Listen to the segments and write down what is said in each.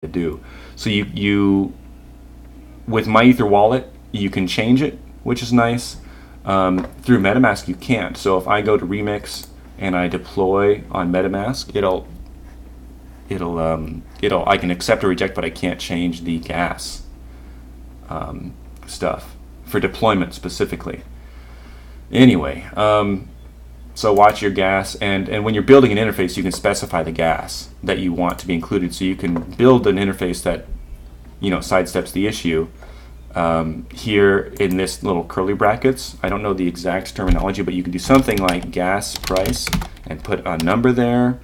to do. So you with MyEther wallet, you can change it, which is nice. Through MetaMask, you can't. So if I go to Remix and I deploy on MetaMask, I can accept or reject, but I can't change the gas stuff for deployment specifically. Anyway, so watch your gas, and when you're building an interface, you can specify the gas that you want to be included. So you can build an interface that sidesteps the issue. Here in this little curly brackets, I don't know the exact terminology, but you can do something like gas price and put a number there,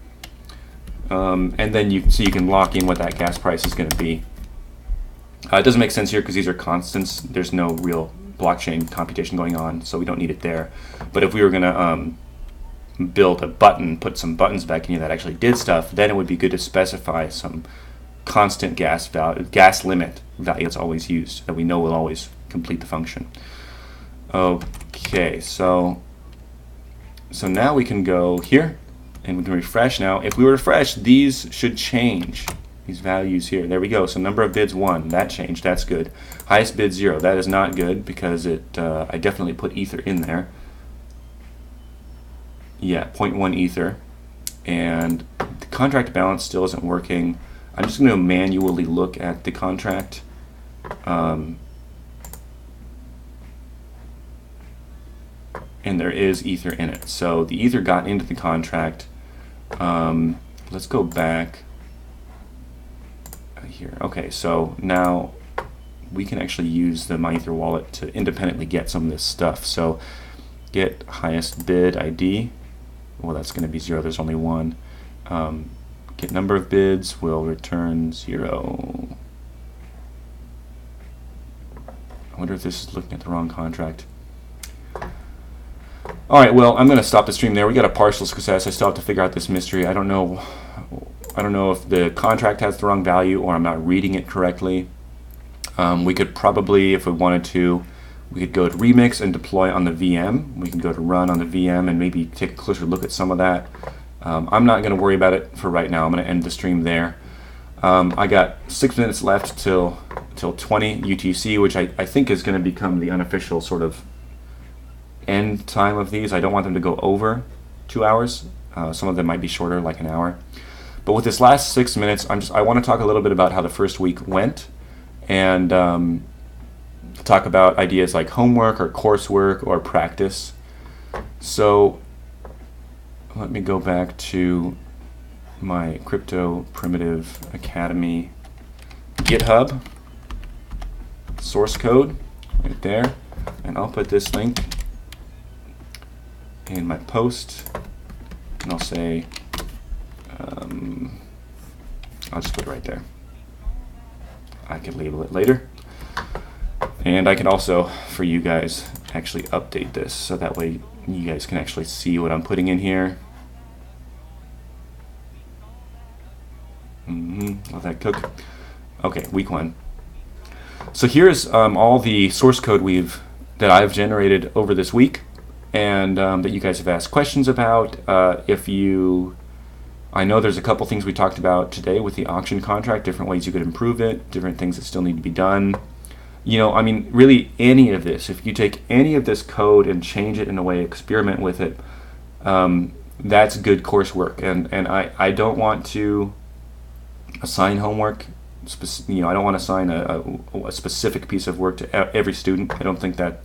and then you can lock in what that gas price is going to be. It doesn't make sense here because these are constants. There's no real blockchain computation going on, so we don't need it there. But if we were going to build a button, put some buttons back in here that actually did stuff, then it would be good to specify some constant gas limit value that's always used, that we know will always complete the function. Okay, so now we can go here and we can refresh. Now if we refresh, these should change, these values here. There we go. So number of bids 1, that changed, that's good. Highest bid 0, that is not good because I definitely put ether in there. Yeah, 0.1 ether, and the contract balance still isn't working. I'm just going to manually look at the contract. And there is ether in it. So the ether got into the contract. Let's go back here. Okay, so now we can actually use the MyEther wallet to independently get some of this stuff. So get highest bid ID. Well, that's going to be 0. There's only 1. Get number of bids will return 0. I wonder if this is looking at the wrong contract. Alright, well, I'm going to stop the stream there. We got a partial success. I still have to figure out this mystery. I don't know if the contract has the wrong value or I'm not reading it correctly. We could probably, if we wanted to, we could go to Remix and deploy on the VM. We can go to Run on the VM and maybe take a closer look at some of that. I'm not going to worry about it for right now. I'm going to end the stream there. I got 6 minutes left till 20 UTC, which I think is going to become the unofficial sort of end time of these. I don't want them to go over 2 hours. Some of them might be shorter, like an hour. But with this last 6 minutes, I want to talk a little bit about how the first week went, and talk about ideas like homework or coursework or practice. So let me go back to my Crypto Primitive Academy GitHub source code right there, and I'll put this link in my post, and I'll say I'll just put it right there. I can label it later, and I can also, for you guys, actually update this so that way you guys can actually see what I'm putting in here. Let that cook. Okay, week 1. So here's all the source code that I've generated over this week, and that you guys have asked questions about. I know there's a couple things we talked about today with the auction contract, different ways you could improve it, different things that still need to be done. I mean, really any of this, if you take any of this code and change it in a way, experiment with it, that's good coursework. And I don't want to assign homework. I don't want to assign a specific piece of work to every student. I don't think that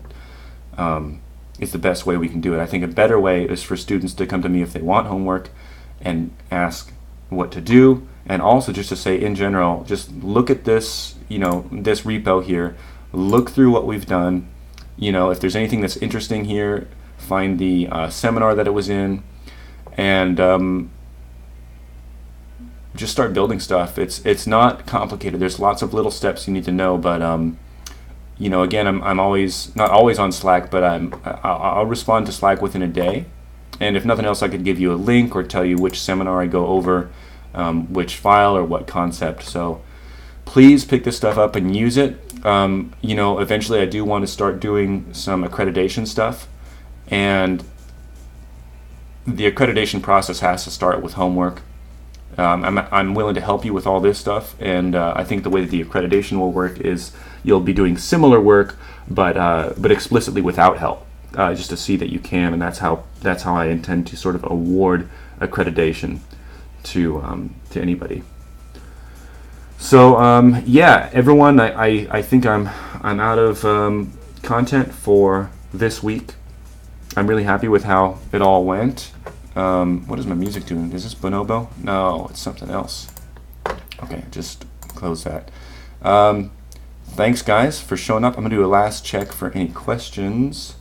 is the best way we can do it. I think a better way is for students to come to me if they want homework and ask what to do, and also just to say in general, just look at this, this repo here, look through what we've done. If there's anything that's interesting here, find the seminar that it was in, and just start building stuff. It's not complicated. There's lots of little steps you need to know, but again, I'm always not always on Slack, but I'll respond to Slack within a day. And if nothing else, I could give you a link or tell you which seminar I go over, which file or what concept. So please pick this stuff up and use it. Eventually I do want to start doing some accreditation stuff, and the accreditation process has to start with homework. I'm willing to help you with all this stuff, and I think the way that the accreditation will work is you'll be doing similar work, but explicitly without help, just to see that you can, and that's how I intend to sort of award accreditation to anybody. So yeah, everyone, I think I'm out of content for this week. I'm really happy with how it all went. What is my music doing? Is this Bonobo? No, it's something else. Okay, just close that. Thanks, guys, for showing up. I'm going to do a last check for any questions.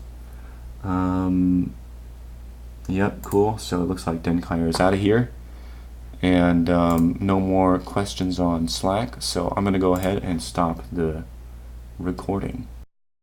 Yep, cool. So it looks like Denkaier is out of here. And no more questions on Slack. So I'm going to go ahead and stop the recording.